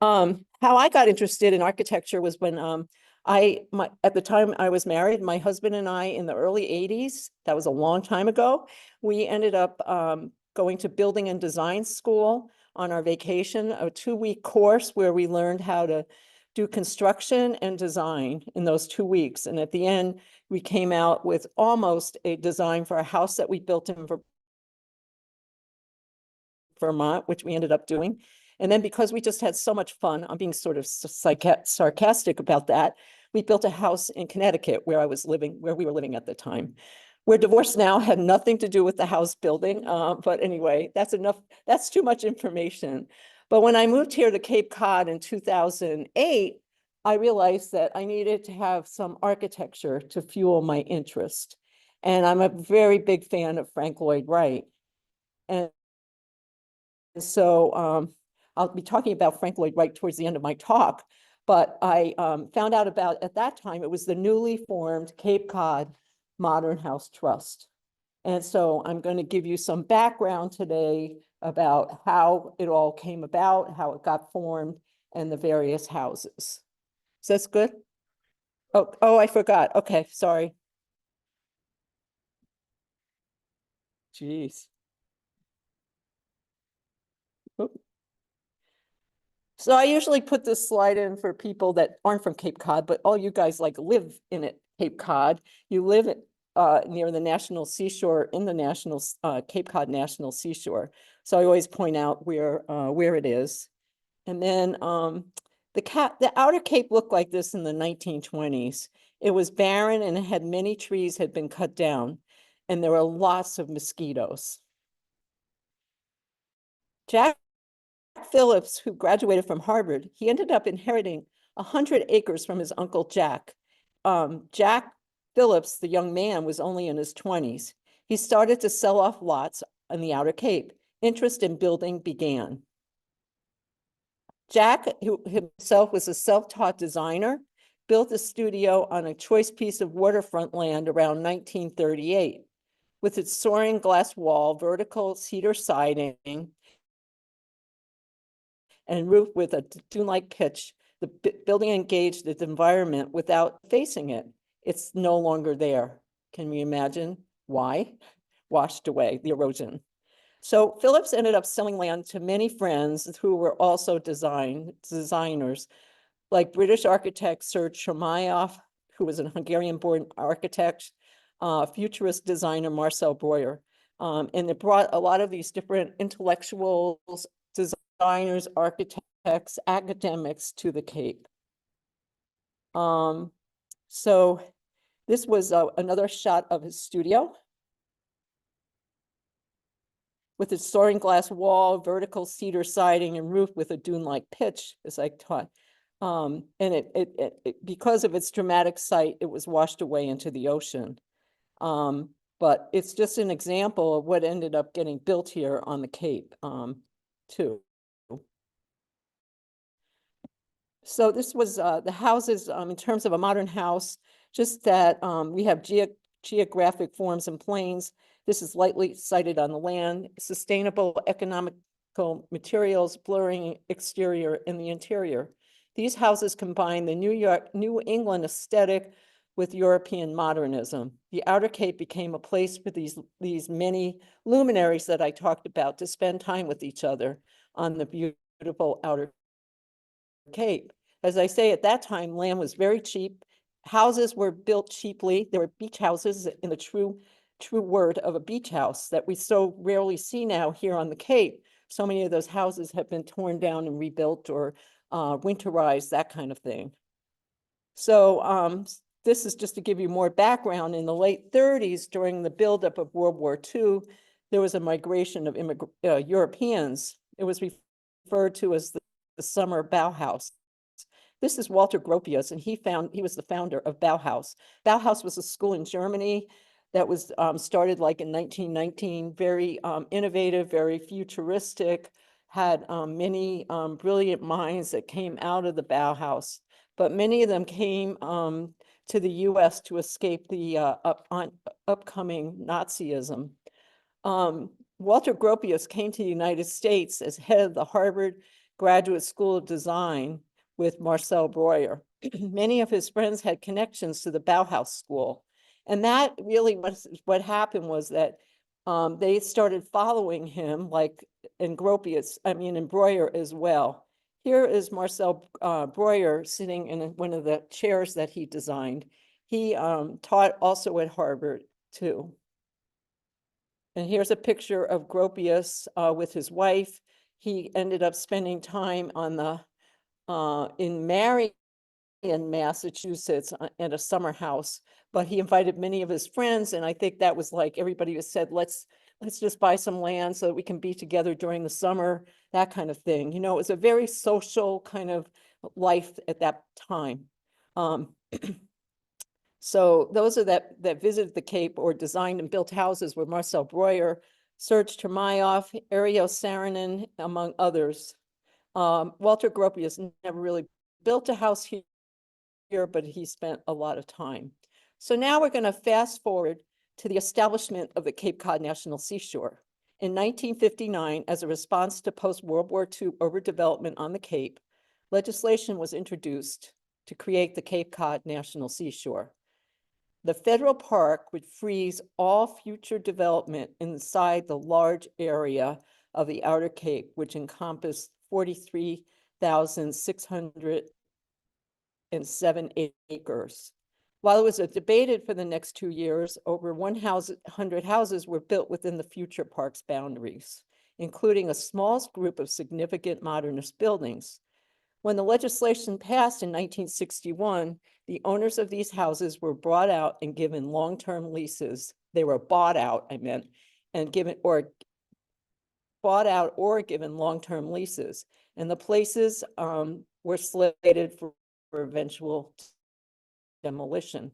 How I got interested in architecture was when at the time I was married, my husband and I in the early 80s, that was a long time ago, we ended up going to building and design school on our vacation, a 2-week course where we learned how to do construction and design in those 2 weeks. And at the end, we came out with almost a design for a house that we built in Vermont, which we ended up doing. And then because we just had so much fun, I'm being sort of sarcastic about that, we built a house in Connecticut where we were living at the time. We're divorced now, had nothing to do with the house building. But anyway, that's enough. That's too much information. But when I moved here to Cape Cod in 2008, I realized that I needed to have some architecture to fuel my interest. And I'm a very big fan of Frank Lloyd Wright. And so I'll be talking about Frank Lloyd Wright towards the end of my talk, but I found out about, at that time, it was the newly formed Cape Cod Modern House Trust. And so I'm going to give you some background today about how it all came about, how it got formed, and the various houses. Is this good? Oh, I forgot. Okay, sorry. Jeez. Oop. So I usually put this slide in for people that aren't from Cape Cod, but all you guys like live in it, Cape Cod. You live near the National Seashore, in the National Cape Cod National Seashore. So I always point out where it is. And then the outer Cape looked like this in the 1920s. It was barren and it had many trees had been cut down, and there were lots of mosquitoes. Jack Phillips, who graduated from Harvard, he ended up inheriting 100 acres from his uncle Jack. Jack Phillips, the young man, was only in his 20s. He started to sell off lots on the Outer Cape. Interest in building began. Jack, who himself was a self-taught designer, built a studio on a choice piece of waterfront land around 1938. With its soaring glass wall, vertical cedar siding, and roof with a dune-like pitch, the building engaged its environment without facing it. It's no longer there. Can we imagine why? Washed away, the erosion. So Phillips ended up selling land to many friends who were also designers, like British architect Sir Chermayeff, who was a Hungarian-born architect, futurist designer Marcel Breuer. And it brought a lot of these different intellectuals, designers, architects, academics to the Cape. So this was another shot of his studio with its soaring glass wall, vertical cedar siding, and roof with a dune-like pitch, as I taught. And because of its dramatic site, it was washed away into the ocean. But it's just an example of what ended up getting built here on the Cape, too. So this was the houses in terms of a modern house, just that we have geographic forms and planes. This is lightly sited on the land, sustainable economical materials, blurring exterior and the interior. These houses combine the New England aesthetic with European modernism. The Outer Cape became a place for these many luminaries that I talked about to spend time with each other on the beautiful Outer Cape. As I say, at that time, land was very cheap. Houses were built cheaply. There were beach houses in the true word of a beach house that we so rarely see now here on the Cape. So many of those houses have been torn down and rebuilt or winterized, that kind of thing. So this is just to give you more background. In the late 30s, during the buildup of World War II, there was a migration of Europeans. It was referred to as the summer Bauhaus. This is Walter Gropius, and he was the founder of Bauhaus. Bauhaus was a school in Germany that was started like in 1919, very innovative, very futuristic, had many brilliant minds that came out of the Bauhaus, but many of them came to the US to escape the upcoming Nazism. Walter Gropius came to the United States as head of the Harvard Graduate School of Design with Marcel Breuer. Many of his friends had connections to the Bauhaus School. And that really was what happened was that they started following him, like in and Breuer as well. Here is Marcel Breuer sitting in one of the chairs that he designed. He taught also at Harvard too. And here's a picture of Gropius with his wife. He ended up spending time on the in Marion, Massachusetts, at a summer house. But he invited many of his friends, and I think that was like everybody has said, let's just buy some land so that we can be together during the summer, that kind of thing. You know, it was a very social kind of life at that time. So those are that visited the Cape or designed and built houses were Marcel Breuer, Serge Termayoff, Ariel Saarinen, among others. Walter Gropius never really built a house here, but he spent a lot of time. So now we're going to fast forward to the establishment of the Cape Cod National Seashore. In 1959, as a response to post-World War II overdevelopment on the Cape, legislation was introduced to create the Cape Cod National Seashore. The federal park would freeze all future development inside the large area of the Outer Cape, which encompassed 43,607 acres. While it was debated for the next 2 years, over 100 houses were built within the future park's boundaries, including a small group of significant modernist buildings. When the legislation passed in 1961, the owners of these houses were brought out and given long-term leases. They were bought out, and given long-term leases. And the places were slated for eventual demolition.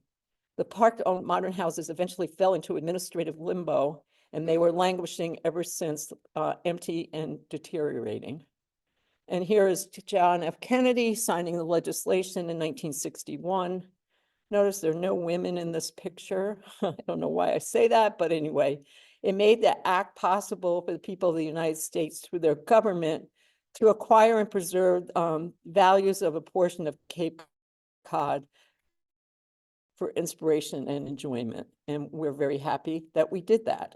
The park-owned modern houses eventually fell into administrative limbo, and they were languishing ever since, empty and deteriorating. And here is John F. Kennedy signing the legislation in 1961. Notice there are no women in this picture. I don't know why I say that, but anyway, it made the act possible for the people of the United States through their government to acquire and preserve values of a portion of Cape Cod for inspiration and enjoyment. And we're very happy that we did that.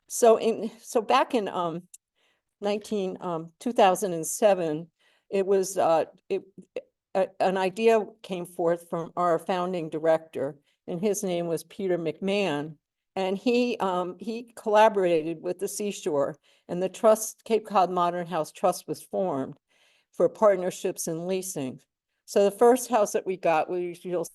So back in 2007, it was an idea came forth from our founding director, and his name was Peter McMahon, and he collaborated with the Seashore, and the trust, Cape Cod Modern House Trust, was formed for partnerships and leasing. So the first house that we got, you'll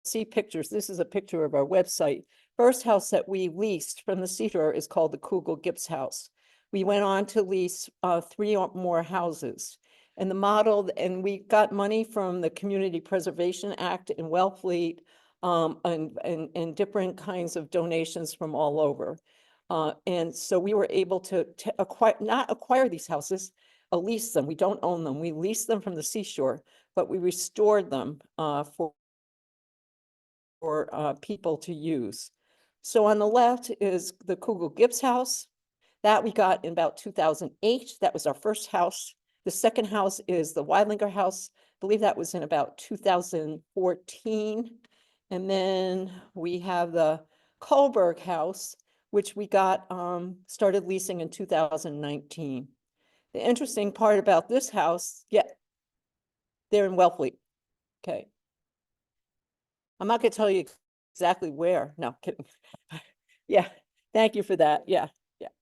see pictures. This is a picture of our website. First house that we leased from the Seashore is called the Kugel Gibbs House. We went on to lease 3 or more houses. And the model, and we got money from the Community Preservation Act and Wellfleet, and different kinds of donations from all over. And so we were able to not acquire these houses, lease them. We don't own them. We leased them from the Seashore, but we restored them for people to use. So on the left is the Kugel Gibbs House. That we got in about 2008. That was our first house. The second house is the Weidlinger House. I believe that was in about 2014. And then we have the Kohlberg House, which we got started leasing in 2019. The interesting part about this house, they're in Wellfleet. Okay. I'm not going to tell you exactly where. No, kidding. Yeah, thank you for that. Yeah.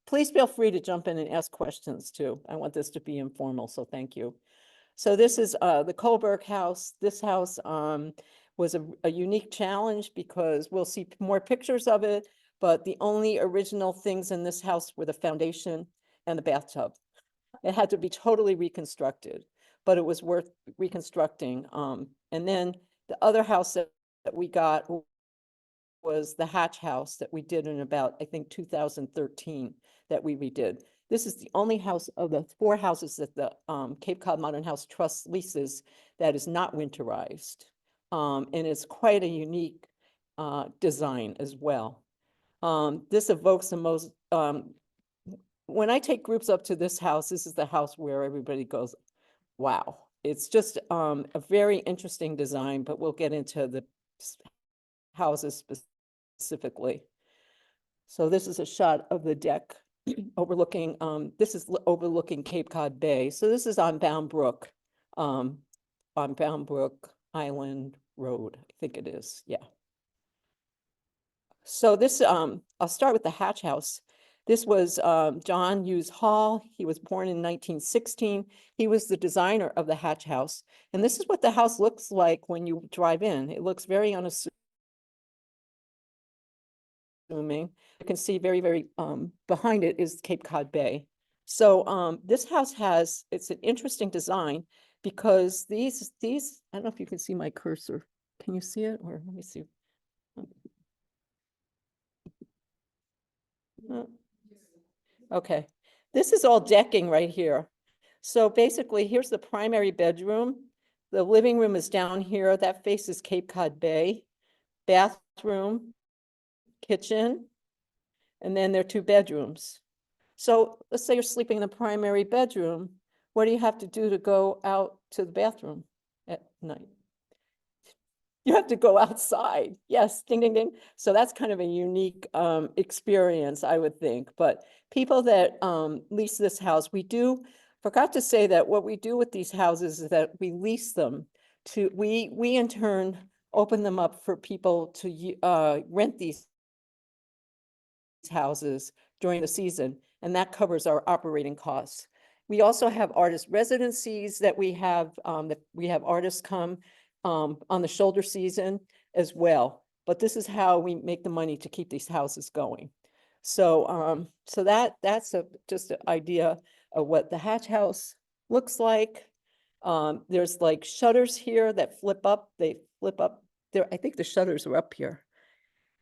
Please feel free to jump in and ask questions too. I want this to be informal, so thank you. So this is the Kohlberg House. This house was a unique challenge because we'll see more pictures of it, but the only original things in this house were the foundation and the bathtub. It had to be totally reconstructed, but it was worth reconstructing. And then the other house that we got was the Hatch House that we did in about, I think, 2013 that we redid. This is the only house of the 4 houses that the Cape Cod Modern House Trust leases that is not winterized. And it's quite a unique design as well. This evokes the most when I take groups up to this house, this is the house where everybody goes, wow. It's just a very interesting design, but we'll get into the houses specifically. So this is a shot of the deck overlooking, this is overlooking Cape Cod Bay. So this is on Bound Brook Island Road, I think it is, yeah. So this, I'll start with the Hatch House. This was John Hughes Hall. He was born in 1916. He was the designer of the Hatch House. And this is what the house looks like when you drive in. It looks very unassuming. You can see very, behind it is Cape Cod Bay. So this house has, it's an interesting design because these, I don't know if you can see my cursor. Can you see it? Or let me see. Okay, this is all decking right here. So basically, here's the primary bedroom. The living room is down here. That faces Cape Cod Bay. Bathroom, kitchen, and then there are 2 bedrooms. So let's say you're sleeping in the primary bedroom. What do you have to do to go out to the bathroom at night? You have to go outside. Yes, ding, ding, ding. So that's kind of a unique experience, I would think. But people that lease this house, forgot to say that what we do with these houses is that we lease them to, we in turn open them up for people to rent these houses during the season, and that covers our operating costs. We also have artist residencies that we have artists come on the shoulder season as well. But this is how we make the money to keep these houses going. So that's just an idea of what the Hatch House looks like. There's like shutters here that flip up. They flip up there. I think the shutters are up here.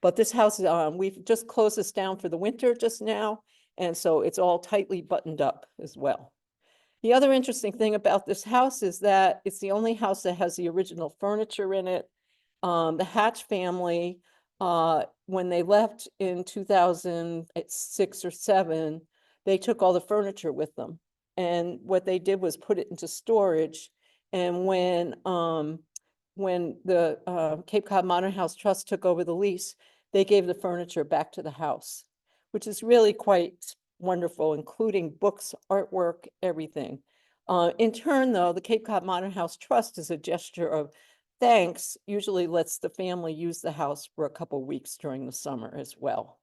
But this house, we've just closed this down for the winter just now. And so it's all tightly buttoned up as well. The other interesting thing about this house is that it's the only house that has the original furniture in it. The Hatch family, when they left in 2006 or 7, they took all the furniture with them. And what they did was put it into storage. And when the Cape Cod Modern House Trust took over the lease, they gave the furniture back to the house, which is really quite wonderful, including books, artwork, everything. In turn, though, the Cape Cod Modern House Trust, is a gesture of thanks, usually lets the family use the house for a couple weeks during the summer as well.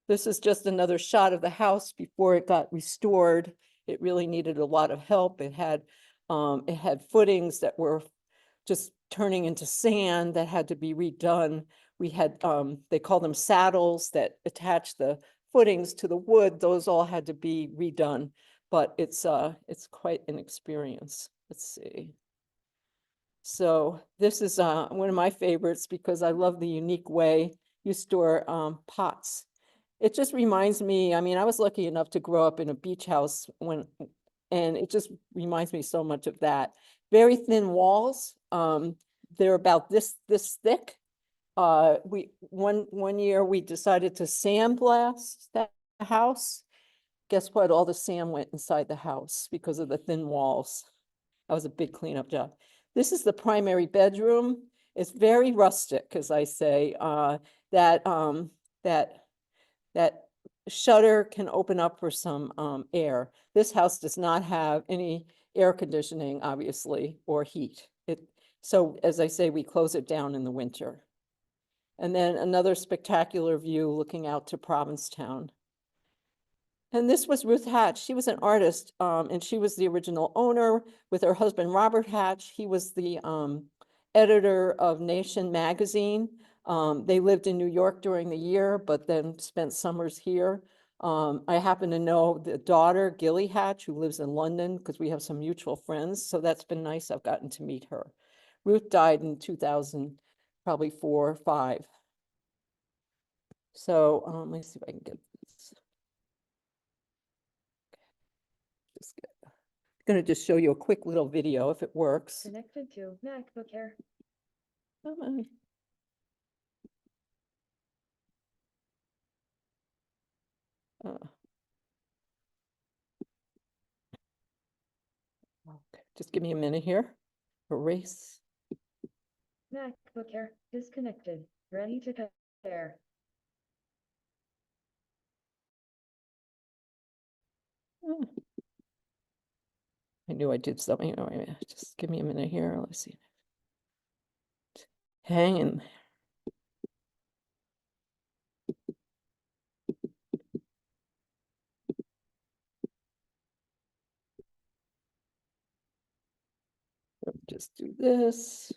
This is just another shot of the house before it got restored. It really needed a lot of help. It had footings that were just turning into sand that had to be redone. We had, they call them saddles that attach the footings to the wood. Those all had to be redone, but it's quite an experience. Let's see. So this is one of my favorites because I love the unique way you store pots. It just reminds me, I mean, I was lucky enough to grow up in a beach house and it just reminds me so much of that. Very thin walls. They're about this thick. One year we decided to sandblast that house. Guess what? All the sand went inside the house because of the thin walls. That was a big cleanup job. This is the primary bedroom. It's very rustic, as I say. That shutter can open up for some air. This house does not have any air conditioning, obviously, or heat. So as I say, we close it down in the winter. And then another spectacular view looking out to Provincetown. And this was Ruth Hatch. She was an artist, and she was the original owner with her husband, Robert Hatch. He was the editor of Nation magazine. They lived in New York during the year, but then spent summers here. I happen to know the daughter, Gilly Hatch, who lives in London because we have some mutual friends. So that's been nice. I've gotten to meet her. Ruth died in 2000, probably 4 or 5. So let me see if I can get this. I'm going to just show you a quick little video if it works. Connected to MacBook Air. Come on. Uh, okay, just give me a minute here. Erase. MacBook Air disconnected. Ready to pair. Hmm. I knew I did something. All right, just give me a minute here. Let's see. Hang in. Just do this.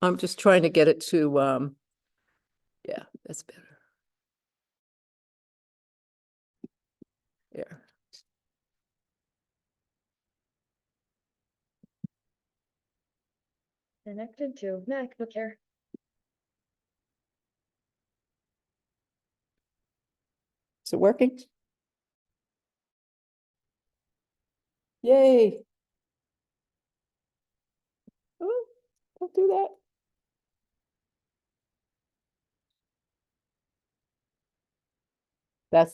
I'm just trying to get it to, yeah, that's better. There. Connected to MacBook Air. Is it working? Yay. Oh, don't do that. That's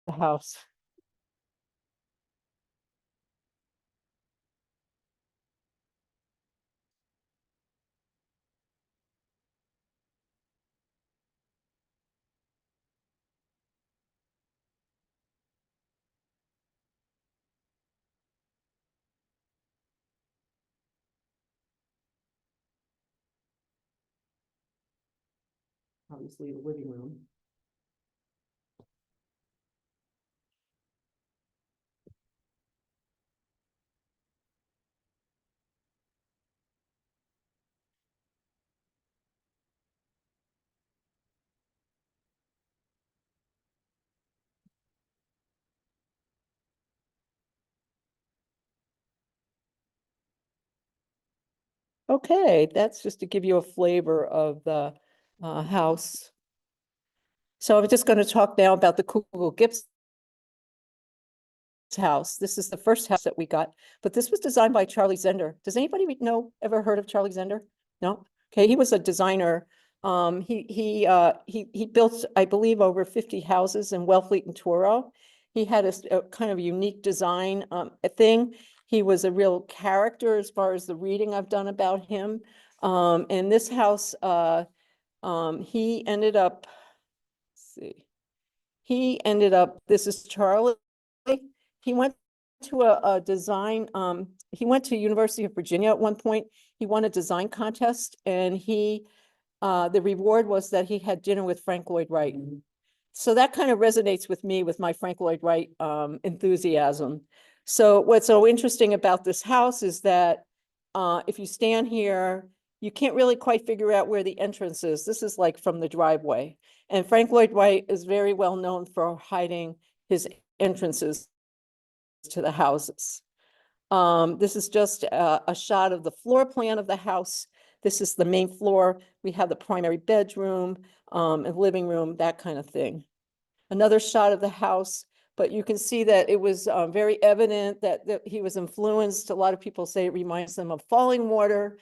the house. Obviously the living room. Okay, that's just to give you a flavor of the house. So I'm just going to talk now about the Kugel Gibbs house. This is the first house that we got, but this was designed by Charlie Zender. Does anybody know, ever heard of Charlie Zender? No? Okay, he was a designer. He built, I believe, over 50 houses in Wellfleet and Truro. He had a kind of unique design thing. He was a real character as far as the reading I've done about him. And this house, he ended up, let's see, he ended up, this is Charlie. He went to a design, he went to University of Virginia at one point. He won a design contest and the reward was that he had dinner with Frank Lloyd Wright. So that kind of resonates with me with my Frank Lloyd Wright enthusiasm. So what's so interesting about this house is that if you stand here, you can't really quite figure out where the entrance is. This is like from the driveway. And Frank Lloyd Wright is very well known for hiding his entrances to the houses. This is just a shot of the floor plan of the house. This is the main floor. We have the primary bedroom, and living room, that kind of thing. Another shot of the house, but you can see that it was very evident that he was influenced. A lot of people say it reminds them of Falling Water,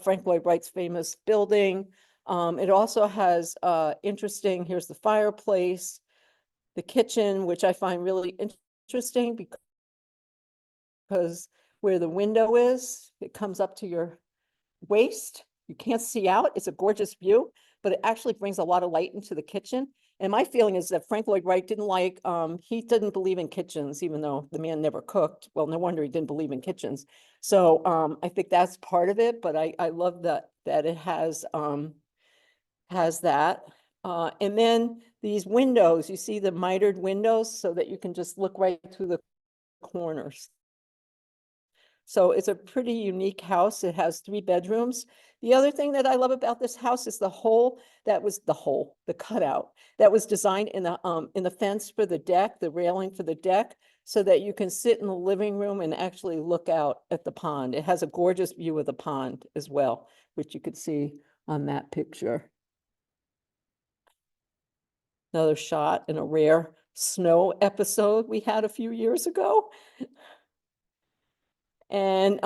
Frank Lloyd Wright's famous building. It also has interesting, here's the fireplace, the kitchen, which I find really interesting because where the window is, it comes up to your waist. You can't see out. It's a gorgeous view, but it actually brings a lot of light into the kitchen. And my feeling is that Frank Lloyd Wright he didn't believe in kitchens, even though the man never cooked. Well, no wonder he didn't believe in kitchens. So I think that's part of it, but I love that it has that. And then these windows, you see the mitered windows so that you can just look right through the corners. So it's a pretty unique house. It has 3 bedrooms. The other thing that I love about this house is the cutout that was designed in the fence for the deck, the railing for the deck, so that you can sit in the living room and actually look out at the pond. It has a gorgeous view of the pond as well, which you could see on that picture. Another shot in a rare snow episode we had a few years ago. And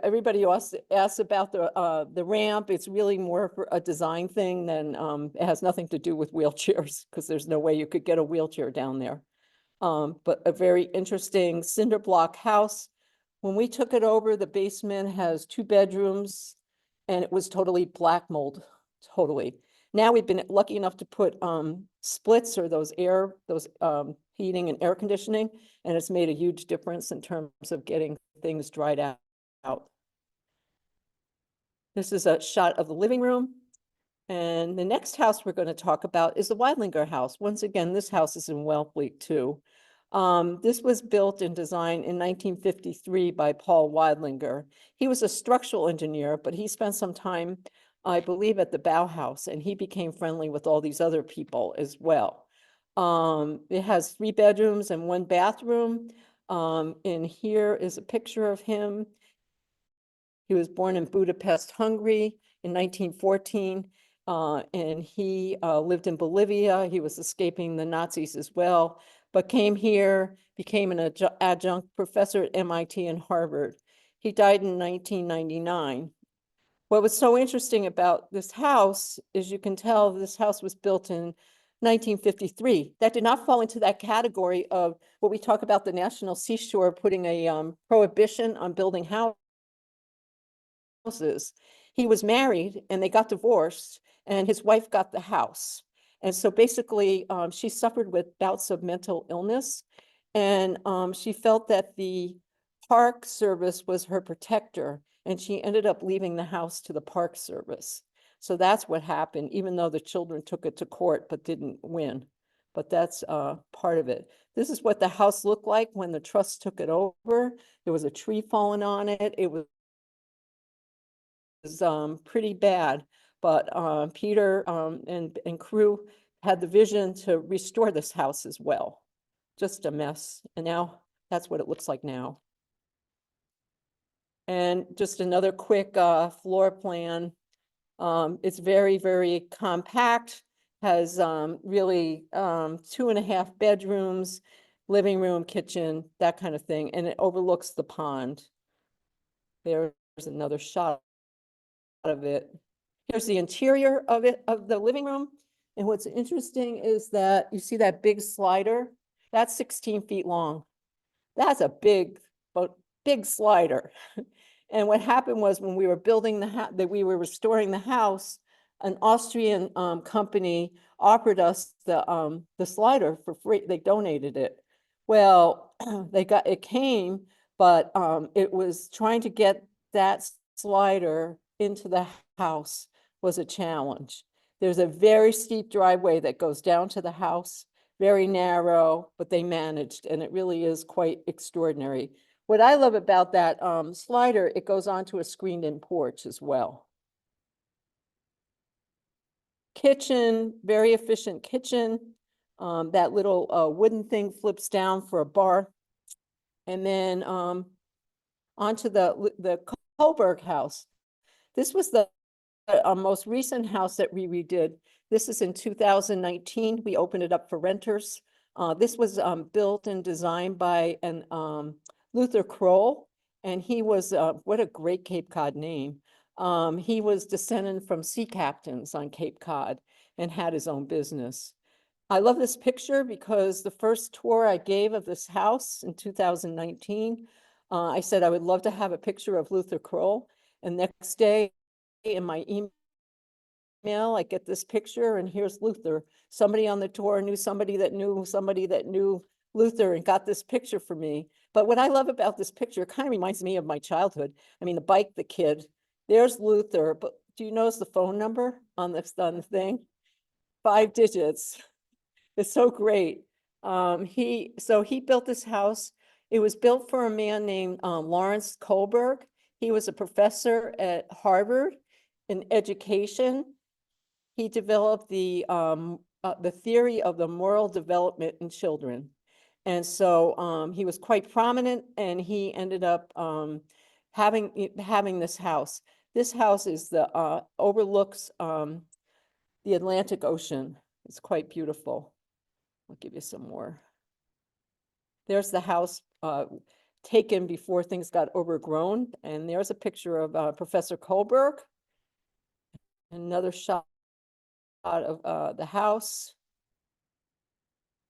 everybody asks about the ramp. It's really more for a design thing than it has nothing to do with wheelchairs because there's no way you could get a wheelchair down there. But a very interesting cinder block house. When we took it over, the basement has 2 bedrooms and it was totally black mold, totally. Now we've been lucky enough to put splits or those heating and air conditioning, and it's made a huge difference in terms of getting things dried out. This is a shot of the living room. And the next house we're going to talk about is the Weidlinger house. Once again, this house is in Wellfleet too. This was built and designed in 1953 by Paul Weidlinger. He was a structural engineer, but he spent some time, I believe, at the Bauhaus, and he became friendly with all these other people as well. It has 3 bedrooms and 1 bathroom. And here is a picture of him. He was born in Budapest, Hungary in 1914. And he lived in Bolivia. He was escaping the Nazis as well, but came here, became an adjunct professor at MIT and Harvard. He died in 1999. What was so interesting about this house is you can tell this house was built in 1953. That did not fall into that category of what we talk about the National Seashore putting a prohibition on building houses. He was married and they got divorced and his wife got the house. And so basically she suffered with bouts of mental illness and she felt that the Park Service was her protector and she ended up leaving the house to the Park Service. So that's what happened, even though the children took it to court but didn't win. But that's part of it. This is what the house looked like when the trust took it over. There was a tree falling on it. It was pretty bad, but Peter and crew had the vision to restore this house as well. Just a mess. And now that's what it looks like now. And just another quick floor plan. It's very, very compact, has really 2.5 bedrooms, living room, kitchen, that kind of thing. And it overlooks the pond. There's another shot of it. Here's the interior of it, of the living room. And what's interesting is that you see that big slider, that's 16 feet long. That's a big slider. And what happened was when we were building we were restoring the house, an Austrian company offered us the slider for free. They donated it. Well, it came, but it was trying to get that slider into the house was a challenge. There's a very steep driveway that goes down to the house, very narrow, but they managed, and it really is quite extraordinary. What I love about that slider, it goes onto a screened-in porch as well. Kitchen, very efficient kitchen. That little wooden thing flips down for a bar. And then onto the Kohlberg house. This was the most recent house that we redid. This is in 2019. We opened it up for renters. This was built and designed by an Luther Kroll, and he was, what a great Cape Cod name. He was descended from sea captains on Cape Cod and had his own business. I love this picture because the first tour I gave of this house in 2019, I said I would love to have a picture of Luther Kroll. And next day in my email, I get this picture and here's Luther. Somebody on the tour knew somebody that knew Luther and got this picture for me. But what I love about this picture, it kind of reminds me of my childhood. I mean, the bike, the kid, there's Luther, but do you notice the phone number on the thing? 5 digits. It's so great. He built this house. It was built for a man named Lawrence Kohlberg. He was a professor at Harvard in education. He developed the theory of the moral development in children. And so he was quite prominent and he ended up having this house. This house is overlooks the Atlantic Ocean. It's quite beautiful. I'll give you some more. There's the house taken before things got overgrown. And there's a picture of Professor Kohlberg. Another shot of the house.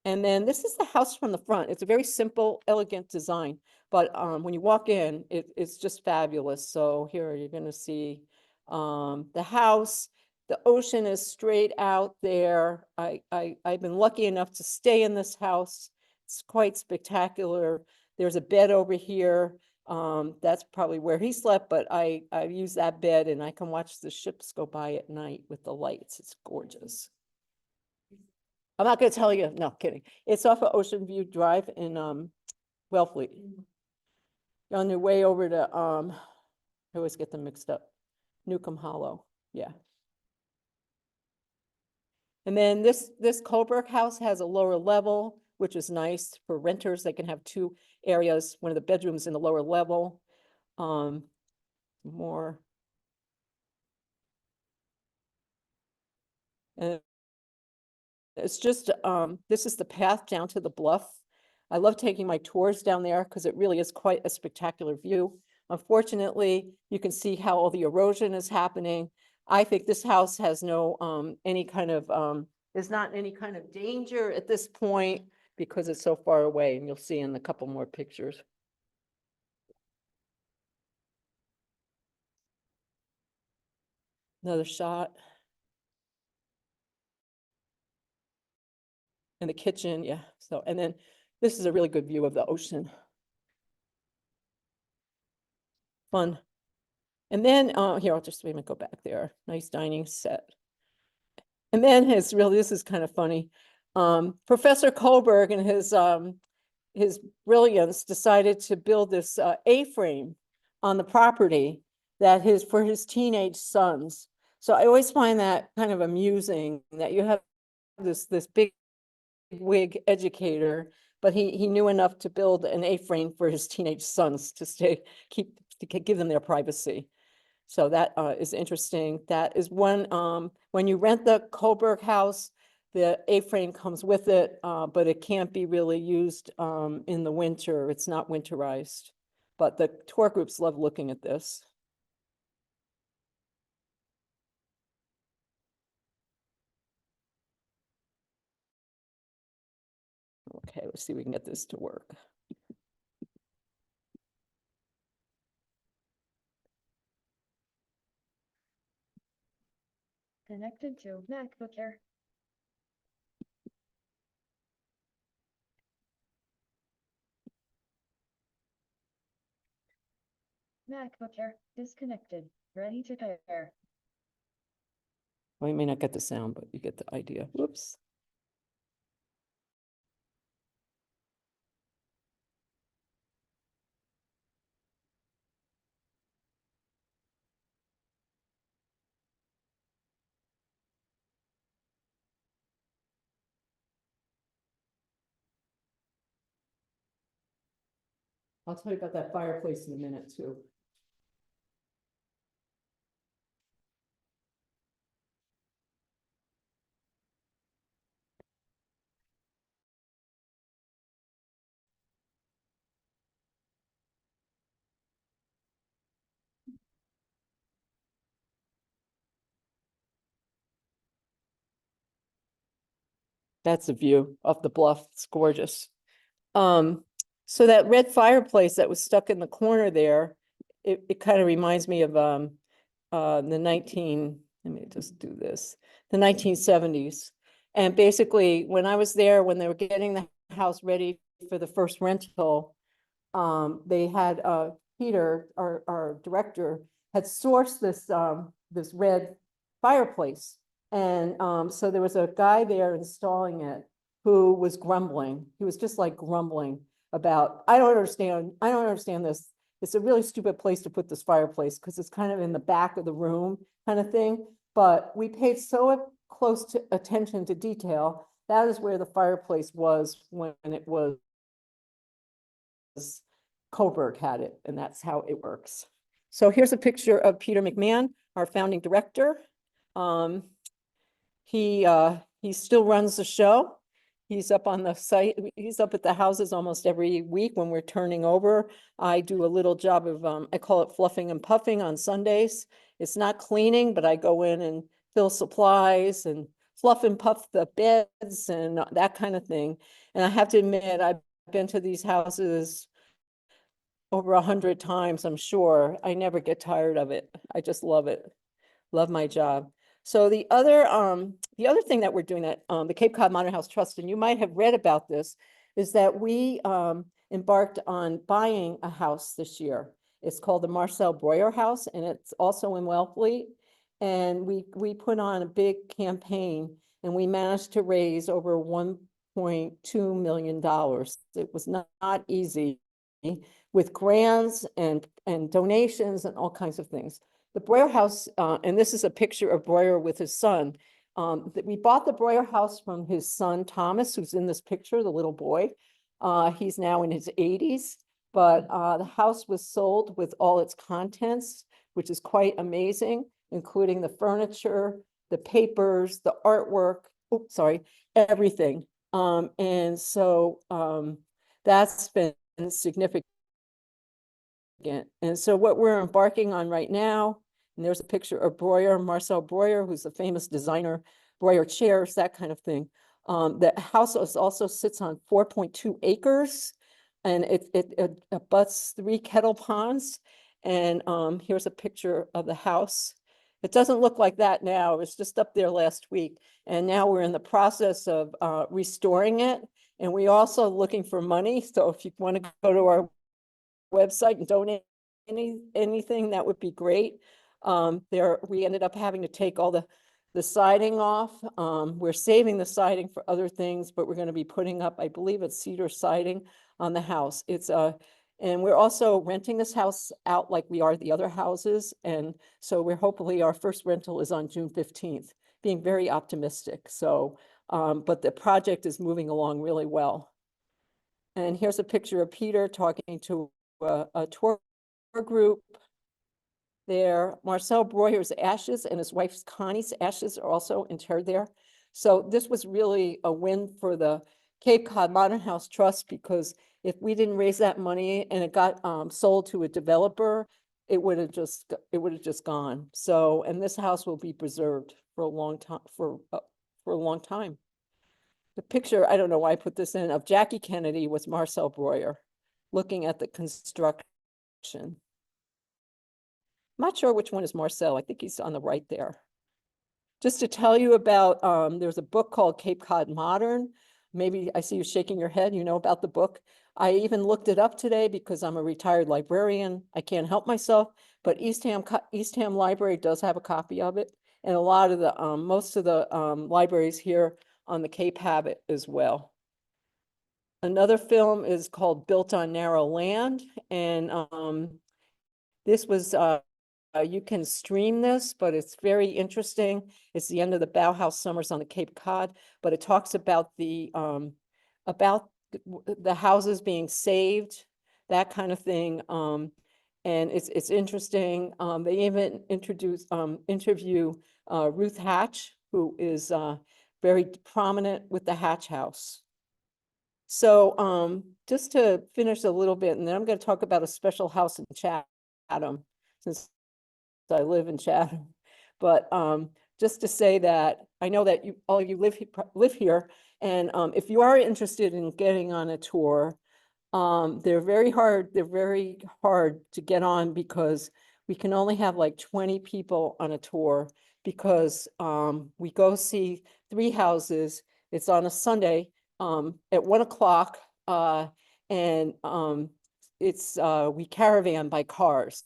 And then this is the house from the front. It's a very simple, elegant design, but when you walk in, it's just fabulous. So here you're going to see the house. The ocean is straight out there. I've been lucky enough to stay in this house. It's quite spectacular. There's a bed over here. That's probably where he slept, but I use that bed and I can watch the ships go by at night with the lights. It's gorgeous. I'm not gonna tell you, no, kidding. It's off of Ocean View Drive in Wellfleet. On your way over to I always get them mixed up. Newcomb Hollow, yeah. And then this Colbrook house has a lower level, which is nice for renters. They can have two areas, one of the bedrooms in the lower level. More. And it's just, this is the path down to the bluff. I love taking my tours down there because it really is quite a spectacular view. Unfortunately, you can see how all the erosion is happening. I think this house has no, any kind of, there's not any kind of danger at this point because it's so far away, and you'll see in a couple more pictures. Another shot. In the kitchen, yeah. So, and then this is a really good view of the ocean. Fun. And then, here, I'll just maybe go back there. Nice dining set. And then this is kind of funny. Professor Kohlberg and his brilliance decided to build this A-frame on the property for his teenage sons. So I always find that kind of amusing that you have this big wig educator, but he knew enough to build an A-frame for his teenage sons to give them their privacy. So that is interesting. That is one, when you rent the Kohlberg house, the A-frame comes with it, but it can't be really used in the winter. It's not winterized. But the tour groups love looking at this. Okay, let's see if we can get this to work. Connected to MacBook Air. MacBook Air disconnected. Ready to pair. Well, you may not get the sound, but you get the idea. Whoops. I'll tell you about that fireplace in a minute too. That's a view of the bluff. It's gorgeous. So that red fireplace that was stuck in the corner there, it kind of reminds me of let me just do this, the 1970s. And basically, when I was there, when they were getting the house ready for the first rental, they had Peter, our director, had sourced this red fireplace. And so there was a guy there installing it who was grumbling. He was just like grumbling about, I don't understand this. It's a really stupid place to put this fireplace because it's kind of in the back of the room kind of thing. But we paid so close attention to detail. That is where the fireplace was when it was Kohlberg had it, and that's how it works. So here's a picture of Peter McMahon, our founding director. He still runs the show. He's up on the site, he's up at the houses almost every week when we're turning over. I do a little job of, I call it fluffing and puffing on Sundays. It's not cleaning, but I go in and fill supplies and fluff and puff the beds and that kind of thing. And I have to admit, I've been to these houses over 100 times, I'm sure. I never get tired of it. I just love it. Love my job. So the other thing that we're doing at the Cape Cod Modern House Trust, and you might have read about this, is that we embarked on buying a house this year. It's called the Marcel Breuer House, and it's also in Wellfleet. And we put on a big campaign, and we managed to raise over $1.2 million. It was not easy with grants and donations and all kinds of things. The Breuer House, and this is a picture of Breuer with his son. We bought the Breuer House from his son, Thomas, who's in this picture, the little boy. He's now in his 80s, but the house was sold with all its contents, which is quite amazing, including the furniture, the papers, the artwork, everything. And so that's been significant. And so what we're embarking on right now, and there's a picture of Breuer, Marcel Breuer, who's a famous designer, Breuer chairs, that kind of thing. The house also sits on 4.2 acres, and it abuts 3 kettle ponds. And here's a picture of the house. It doesn't look like that now. It was just up there last week. And now we're in the process of restoring it. And we're also looking for money. So if you want to go to our website and donate anything, that would be great. We ended up having to take all the siding off. We're saving the siding for other things, but we're going to be putting up, I believe it's cedar siding on the house. And we're also renting this house out like we are the other houses. And so hopefully our first rental is on June 15th, being very optimistic. So, but the project is moving along really well. And here's a picture of Peter talking to a tour group there. Marcel Breuer's ashes and his wife's Connie's ashes are also interred there. So this was really a win for the Cape Cod Modern House Trust, because if we didn't raise that money and it got sold to a developer, it would have just gone. So, and this house will be preserved for a long time, for a long time. The picture, I don't know why I put this in, of Jackie Kennedy was Marcel Breuer looking at the construction. I'm not sure which one is Marcel. I think he's on the right there. Just to tell you about, there's a book called Cape Cod Modern. Maybe I see you shaking your head, you know about the book. I even looked it up today because I'm a retired librarian. I can't help myself, but Eastham Library does have a copy of it. And a lot of the, most of the libraries here on the Cape have it as well. Another film is called Built on Narrow Land. And this was, you can stream this, but it's very interesting. It's the end of the Bauhaus Summers on the Cape Cod, but it talks about the houses being saved, that kind of thing. And it's interesting. They even interview Ruth Hatch, who is very prominent with the Hatch House. So just to finish a little bit, and then I'm going to talk about a special house in Chatham, since I live in Chatham. But just to say that I know that all you live here, and if you are interested in getting on a tour, they're very hard to get on, because we can only have like 20 people on a tour, because we go see 3 houses. It's on a Sunday at 1 o'clock, and we caravan by cars.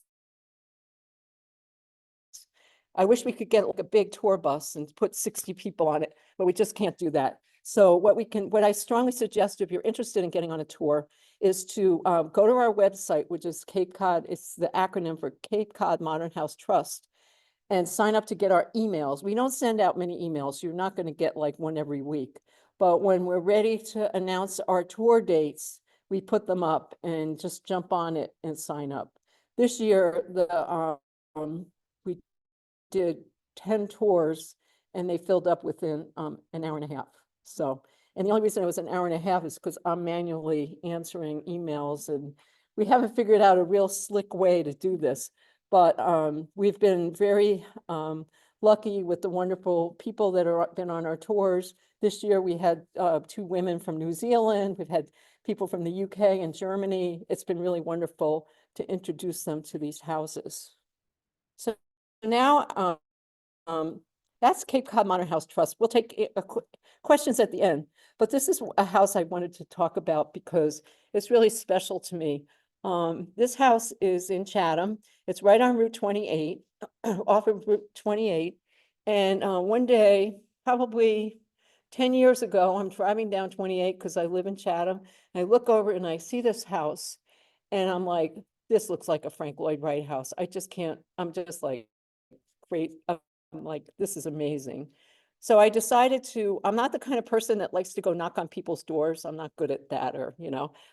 I wish we could get like a big tour bus and put 60 people on it, but we just can't do that. So what I strongly suggest, if you're interested in getting on a tour, is to go to our website, which is Cape Cod. It's the acronym for Cape Cod Modern House Trust, and sign up to get our emails. We don't send out many emails. You're not going to get like one every week. But when we're ready to announce our tour dates, we put them up, and just jump on it and sign up. This year, we did 10 tours, and they filled up within an hour and a half. So, And the only reason it was an hour and a half is because I'm manually answering emails, and we haven't figured out a real slick way to do this. But we've been very lucky with the wonderful people that have been on our tours. This year we had 2 women from New Zealand. We've had people from the UK and Germany. It's been really wonderful to introduce them to these houses. So now that's Cape Cod Modern House Trust. We'll take questions at the end, but this is a house I wanted to talk about because it's really special to me. This house is in Chatham. It's right on Route 28, off of Route 28. And one day, probably 10 years ago, I'm driving down 28 because I live in Chatham. I look over and I see this house, and I'm like, this looks like a Frank Lloyd Wright house. I just can't, I'm just like, great. I'm like, this is amazing. So I decided I'm not the kind of person that likes to go knock on people's doors. I'm not good at that, or,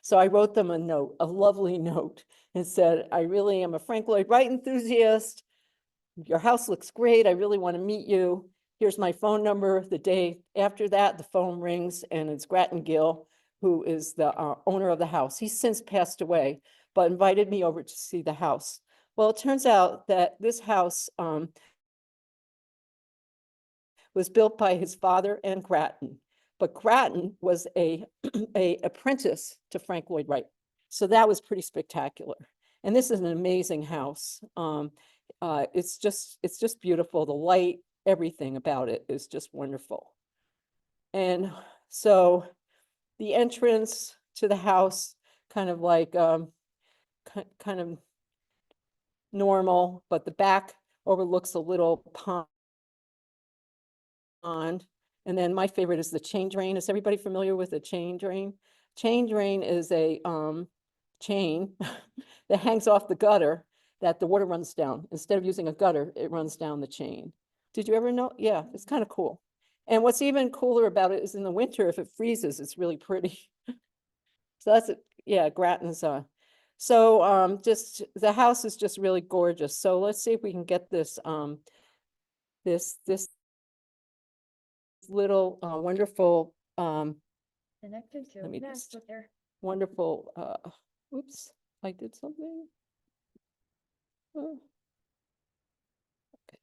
so I wrote them a note, a lovely note, and said, I really am a Frank Lloyd Wright enthusiast. Your house looks great. I really want to meet you. Here's my phone number. The day after that, the phone rings, and it's Grattan Gill, who is the owner of the house. He's since passed away, but invited me over to see the house. Well, it turns out that this house was built by his father and Grattan, but Grattan was a apprentice to Frank Lloyd Wright. So that was pretty spectacular. And this is an amazing house. It's just beautiful. The light, everything about it is just wonderful. And so the entrance to the house, kind of like kind of normal, but the back overlooks a little pond. And then my favorite is the chain drain. Is everybody familiar with a chain drain? Chain drain is a chain that hangs off the gutter that the water runs down. Instead of using a gutter, it runs down the chain. Did you ever know? Yeah, it's kind of cool. And what's even cooler about it is in the winter, if it freezes, it's really pretty. So that's it. Yeah, Grattan's. So just the house is just really gorgeous. So let's see if we can get this this little wonderful Connected to let me Mac just- Booker. wonderful oops, I did something. Oh. Okay.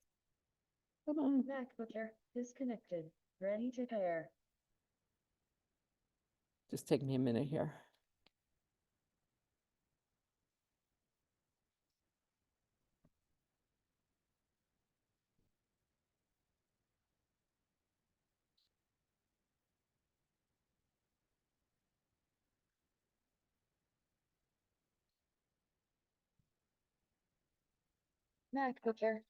Come on. Mac Booker disconnected. Ready to pair. Just take me a minute here. Mac Booker.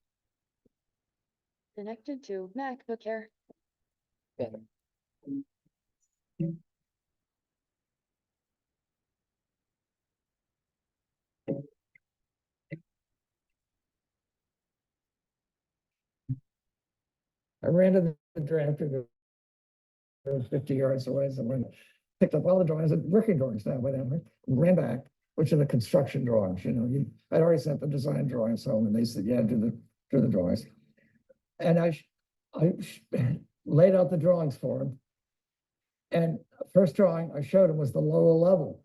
Connected to Mac Booker. Better. I ran to the drafter that was 50 yards away, so I picked up all the drawings, working drawings now, whatever, ran back, which are the construction drawings, I'd already sent the design drawings home, and they said, yeah, do the drawings. And I laid out the drawings for him. And first drawing I showed him was the lower level.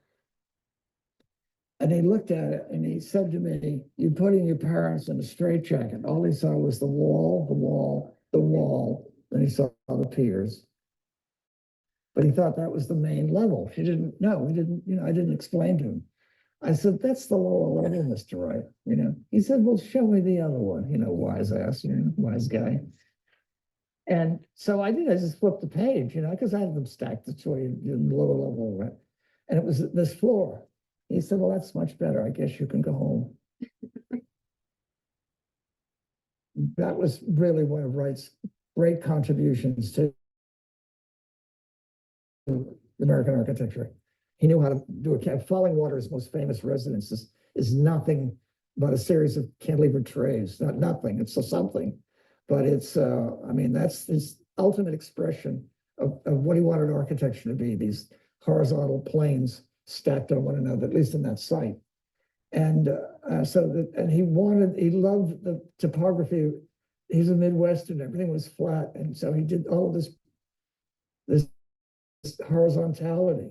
And he looked at it and he said to me, "You're putting your parents in a straitjacket." All he saw was the wall, the wall, the wall. Then he saw the piers. But he thought that was the main level. He didn't know. He didn't, I didn't explain to him. I said, "That's the lower level, Mr. Wright." He said, "Well, show me the other one." Wise ass, wise guy. And so I did. I just flipped the page, because I had them stacked this way in the lower level of it. And it was this floor. He said, "Well, that's much better. I guess you can go home." That was really one of Wright's great contributions to American architecture. He knew how to do it. Falling Water's most famous residence is nothing but a series of cantilevered trays. Nothing. It's a something. But it's, that's his ultimate expression of what he wanted architecture to be, these horizontal planes stacked on one another, at least in that site. And he loved the topography. He's a Midwestern, everything was flat. And so he did all of this horizontality.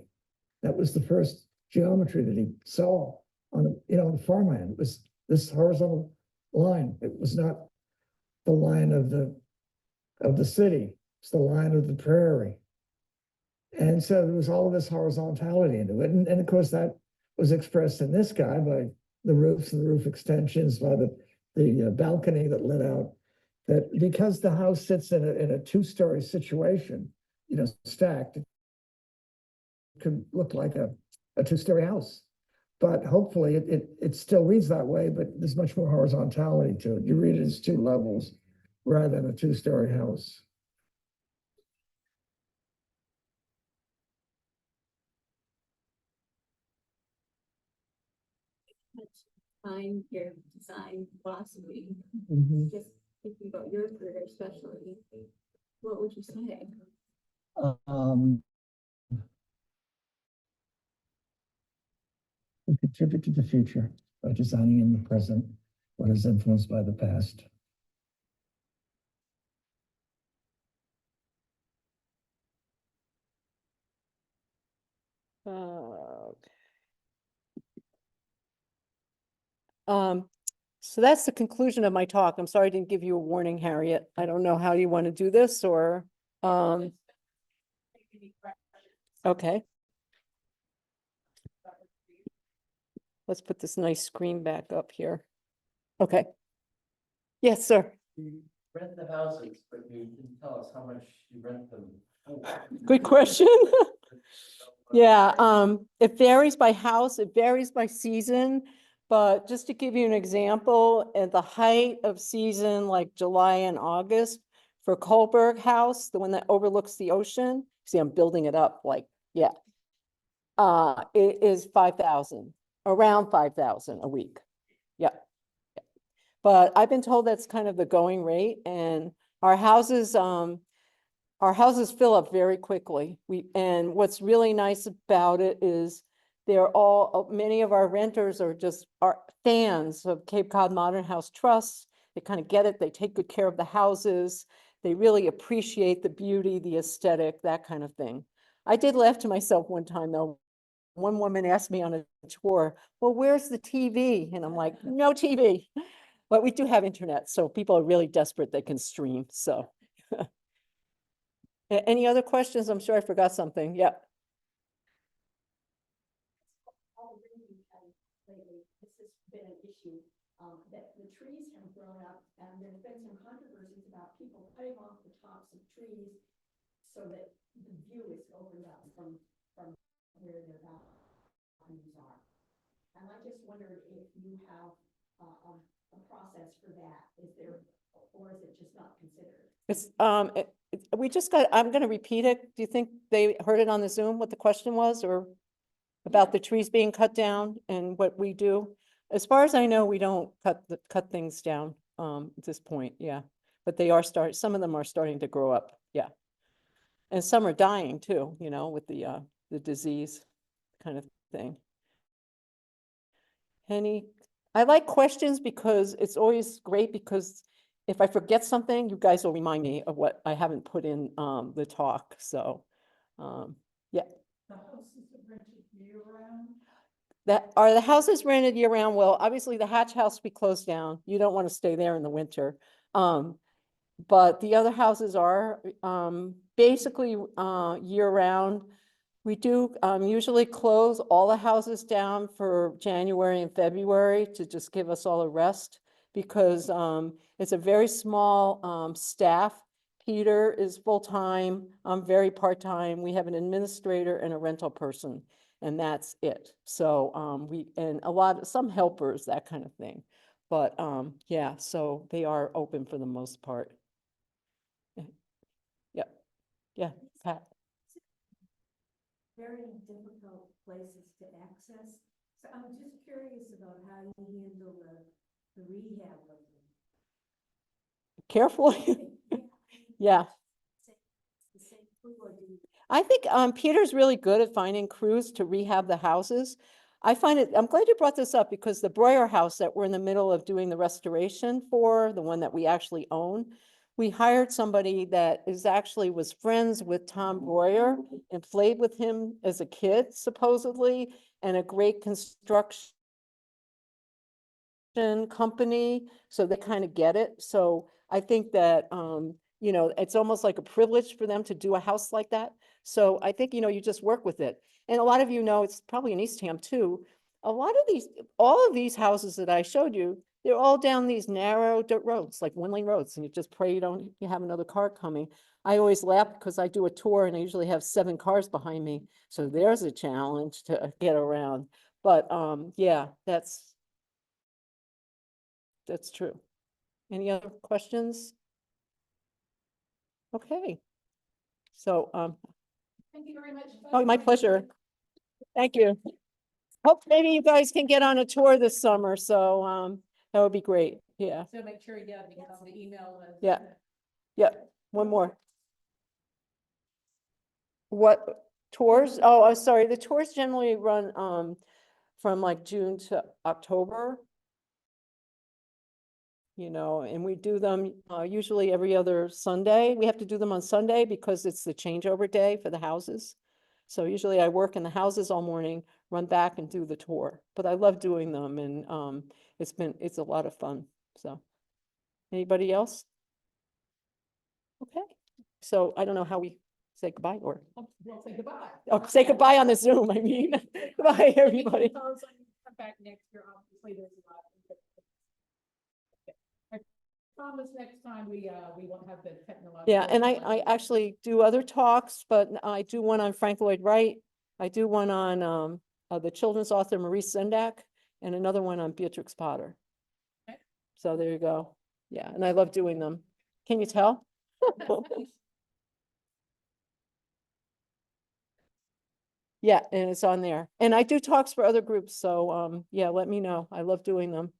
That was the first geometry that he saw on, on farmland. It was this horizontal line. It was not the line of the city. It's the line of the prairie. And so there was all of this horizontality into it. And of course, that was expressed in this guy by the roofs and the roof extensions, by the balcony that lit out. That because the house sits in a two-story situation, stacked, it could look like a two-story house. But hopefully it still reads that way, but there's much more horizontality to it. You read it as two levels rather than a two-story house. Find your design philosophy, just thinking about your career especially, what would you say? We contribute to the future by designing in the present what is influenced by the past. So that's the conclusion of my talk. I'm sorry I didn't give you a warning, Harriet. I don't know how you want to do this or, okay. Let's put this nice screen back up here. Okay. Yes, sir. You rent the houses, but you didn't tell us how much you rent them. Good question. Yeah, it varies by house, it varies by season, but just to give you an example, at the height of season, like July and August, for Kohlberg House, the one that overlooks the ocean, see, I'm building it up like, yeah. It is 5,000, around 5,000 a week. Yeah. But I've been told that's kind of the going rate, and our houses fill up very quickly. And what's really nice about it is many of our renters are fans of Cape Cod Modern House Trust. They kind of get it. They take good care of the houses. They really appreciate the beauty, the aesthetic, that kind of thing. I did laugh to myself one time though. One woman asked me on a tour, well, where's the TV? And I'm like, no TV. But we do have internet, so people are really desperate they can stream, so. Any other questions? I'm sure I forgot something. Yeah. Lately, this has been an issue, that the trees have grown up, and there's been some controversies about people cutting off the tops of trees so that the view is opened up from where their balconies are. And I just wondered if you have a process for that. Is there, or is it just not considered? We just got, I'm gonna repeat it. Do you think they heard it on the Zoom, what the question was, or about the trees being cut down and what we do? As far as I know, we don't cut things down, at this point, yeah. But they are some of them are starting to grow up, yeah. And some are dying too, with the disease kind of thing. I like questions because it's always great, because if I forget something, you guys will remind me of what I haven't put in the talk. So, yeah. The houses are rented year-round? Are the houses rented year-round? Well, obviously the Hatch House we closed down. You don't want to stay there in the winter. But the other houses are basically year-round. We do usually close all the houses down for January and February to just give us all a rest, because it's a very small staff. Peter is full-time, I'm very part-time. We have an administrator and a rental person, and that's it. So and some helpers, that kind of thing. But yeah, so they are open for the most part. Yeah, yeah, Pat. Very difficult places to access. So I'm just curious about how you handle the rehab of them. Carefully. Yeah. I think Peter's really good at finding crews to rehab the houses. I'm glad you brought this up, because the Breuer house that we're in the middle of doing the restoration for, the one that we actually own, we hired somebody that was friends with Tom Boyer and played with him as a kid supposedly, and a great construction company, so they kind of get it. So I think that, it's almost like a privilege for them to do a house like that. So I think, you just work with it. And a lot of it's probably in Eastham too. All of these houses that I showed you, they're all down these narrow dirt roads, like one lane roads, and you just pray you have another car coming. I always laugh because I do a tour and I usually have 7 cars behind me. So there's a challenge to get around. But, yeah, that's true. Any other questions? Okay. So, Thank you very much. oh, my pleasure. Thank you. Hope maybe you guys can get on a tour this summer, so, that would be great. Yeah, So make sure, yeah, because the email was. Yeah. yeah. One more. What tours? Oh, I'm sorry. The tours generally run, from like June to October. And we do them usually every other Sunday. We have to do them on Sunday because it's the changeover day for the houses. So usually I work in the houses all morning, run back and do the tour. But I love doing them, and it's a lot of fun. So anybody else? Okay. So I don't know how we say goodbye, or We'll say goodbye. say goodbye on the Zoom. I mean, goodbye, everybody. Come back next year, obviously, there's a lot. I promise next time we won't have the technological. Yeah, and I actually do other talks, but I do one on Frank Lloyd Wright. I do one on the children's author Maurice Sendak, and another one on Beatrix Potter. Okay. So there you go. Yeah, and I love doing them. Can you tell? Yeah, and it's on there. And I do talks for other groups, so yeah, let me know. I love doing them.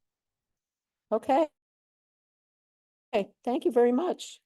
Okay. Okay, thank you very much.